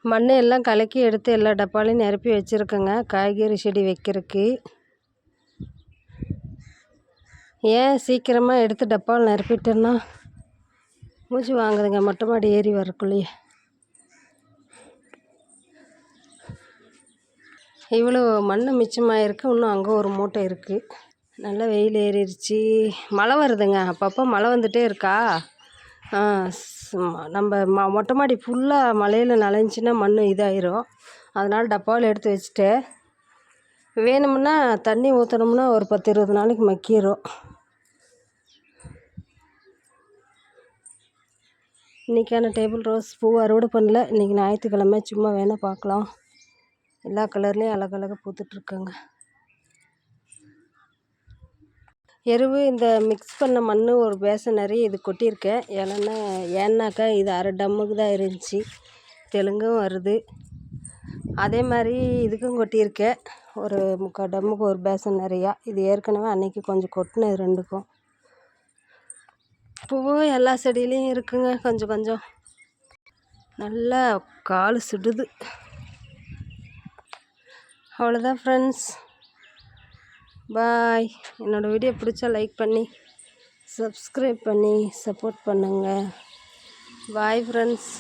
மண் எல்லாம் கலக்கி எடுத்து எல்லா டப்பாலையும் நிரப்பி வச்சுருக்கேங்க காய்கறி செடி வைக்கிறதுக்கு. ஏன் சீக்கிரமாக எடுத்து டப்பாவில் நிரப்பிட்டேன்னா மூச்சு வாங்குதுங்க மொட்டை மாடி ஏறி வரக்குள்ளேயே. இவ்வளோ மண் மிச்சமாயிருக்கு. இன்னும் அங்கே ஒரு மூட்டை இருக்குது. நல்லா வெயில் ஏறிடுச்சு. மழை வருதுங்க, அப்பப்போ மழை வந்துகிட்டே இருக்கா. நம்ம மொட்டை மாடி ஃபுல்லாக மழையில் நனைஞ்சின்னா மண் இதாயிரும். அதனால் டப்பாவில் எடுத்து வச்சுட்டேன். வேணுமுன்னா தண்ணி ஊற்றினோம்னா ஒரு 10-20 நாளைக்கு மக்கிரும். இன்றைக்கான டேபிள் ரோஸ் பூ அறுவடை பண்ணல. இன்றைக்கி ஞாயிற்றுக்கிழமை, சும்மா வேணால் பார்க்கலாம். எல்லா கலர்லேயும் அழகழகாக பூத்துட்ருக்காங்க. எருவு இந்த மிக்ஸ் பண்ண மண் ஒரு பேசன் நிறைய இது கொட்டியிருக்கேன். ஏன்னாக்கா இது அரை டம்முக்கு தான் இருந்துச்சு. தெலுங்கும் வருது. அதே மாதிரி இதுக்கும் கொட்டியிருக்கேன். ஒரு 3/4 டம்முக்கு ஒரு பேசன் நிறையா. இது ஏற்கனவே அன்றைக்கி கொஞ்சம் கொட்டினது ரெண்டுக்கும். பூவும் எல்லா செடியிலையும் இருக்குங்க. கொஞ்சம் கொஞ்சம் நல்லா கால் சுடுது. அவ்வளோதான் ஃப்ரெண்ட்ஸ், பாய். என்னோடய வீடியோ பிடிச்சா லைக் பண்ணி சப்ஸ்கிரைப் பண்ணி சப்போர்ட் பண்ணுங்கள். Bye friends.